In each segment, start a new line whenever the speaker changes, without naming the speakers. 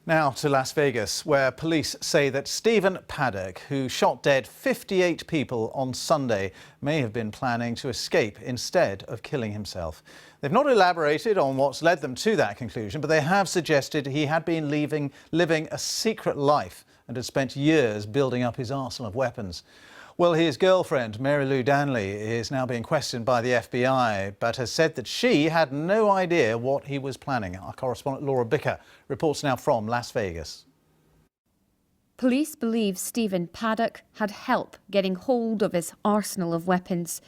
Now to Las Vegas, where police say that Stephen Paddock, who shot dead 58 people on Sunday, may have been planning to escape instead of killing himself. They've not elaborated on what's led them to that conclusion, but they have suggested he had been living a secret life and had spent years building up his arsenal of weapons. Well, his girlfriend, Marilou Danley, is now being questioned by the FBI, but has said that she had no idea what he was planning. Our correspondent Laura Bicker reports now from Las Vegas.
Police believe Stephen Paddock had help getting hold of his arsenal of weapons.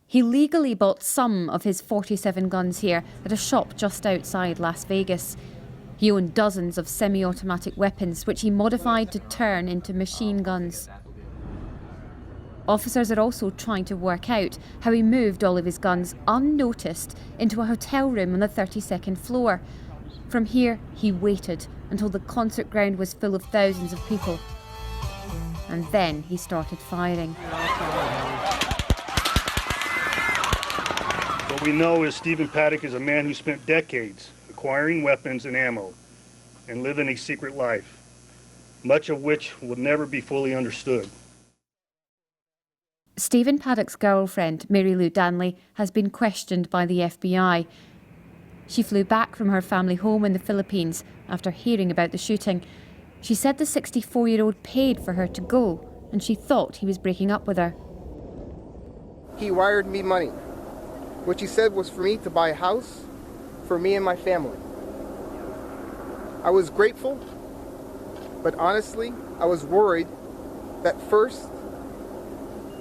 He legally bought some of his 47 guns here at a shop just outside Las Vegas. He owned dozens of semi-automatic weapons, which he modified to turn into machine guns. Officers are also trying to work out how he moved all of his guns unnoticed into a hotel room on the 32nd floor. From here, he waited until the concert ground was full of thousands of people. And then he started firing.
What we know is Stephen Paddock is a man who spent decades acquiring weapons and ammo and living a secret life, much of which will never be fully understood.
Stephen Paddock's girlfriend, Marilou Danley, has been questioned by the FBI. She flew back from her family home in the Philippines after hearing about the shooting. She said the 64-year-old paid for her to go, and she thought he was breaking up with her.
He wired me money, which he said was for me to buy a house for me and my family. I was grateful, but honestly, I was worried that first,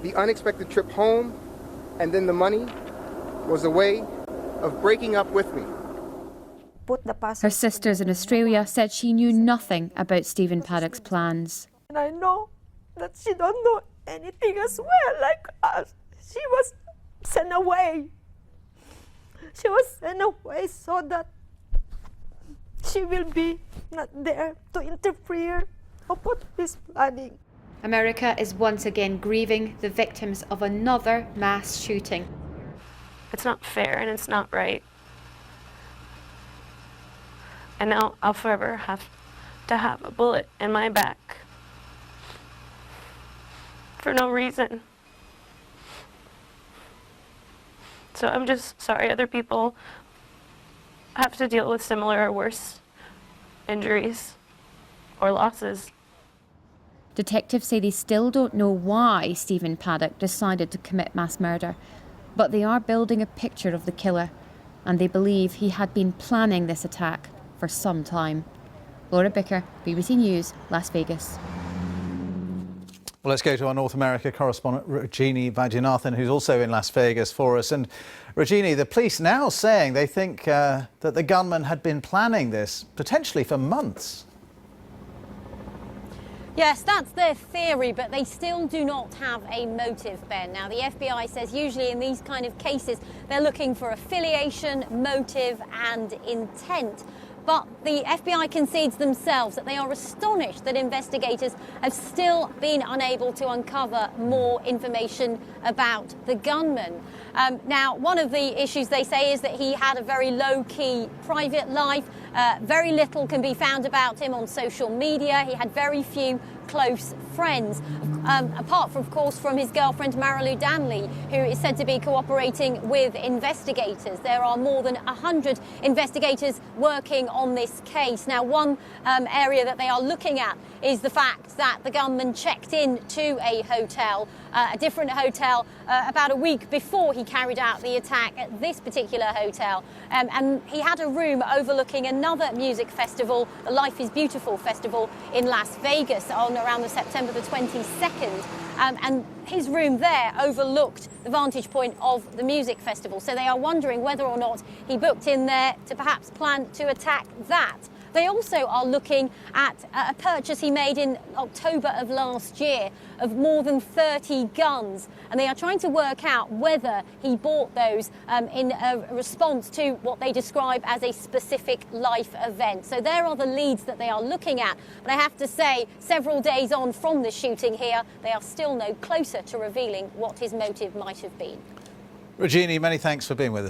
the unexpected trip home, and then the money was a way of breaking up with me.
Her sisters in Australia said she knew nothing about Stephen Paddock's plans.
And I know that she don't know anything as well, like us. She was sent away. She was sent away so that she will be not there to interfere of what he's planning.
America is once again grieving the victims of another mass shooting.
It's not fair and it's not right. And now I'll forever have to have a bullet in my back for no reason. So I'm just sorry other people have to deal with similar or worse injuries or losses.
Detectives say they still don't know why Stephen Paddock decided to commit mass murder, but they are building a picture of the killer, and they believe he had been planning this attack for some time. Laura Bicker, BBC News, Las Vegas.
Well, let's go to our North America correspondent, Rajini Vaidyanathan, who's also in Las Vegas for us. And Rajini, the police now saying they think that the gunman had been planning this potentially for months.
Yes, that's their theory, but they still do not have a motive, Ben. Now, the FBI says usually in these kind of cases, they're looking for affiliation, motive and intent. But the FBI concedes themselves that they are astonished that investigators have still been unable to uncover more information about the gunman. Now, one of the issues they say is that he had a very low-key private life. Very little can be found about him on social media. He had very few close friends, apart from, of course, from his girlfriend Marilou Danley, who is said to be cooperating with investigators. There are more than 100 investigators working on this case. Now, one area that they are looking at is the fact that the gunman checked in to a hotel, a different hotel, about a week before he carried out the attack at this particular hotel. And he had a room overlooking another music festival, the Life is Beautiful festival in Las Vegas on around the September the 22nd. And his room there overlooked the vantage point of the music festival. So they are wondering whether or not he booked in there to perhaps plan to attack that. They also are looking at a purchase he made in October of last year of more than 30 guns. And they are trying to work out whether he bought those in a response to what they describe as a specific life event. So there are the leads that they are looking at. But I have to say, several days on from the shooting here, they are still no closer to revealing what his motive might have been.
Rajini, many thanks for being with us.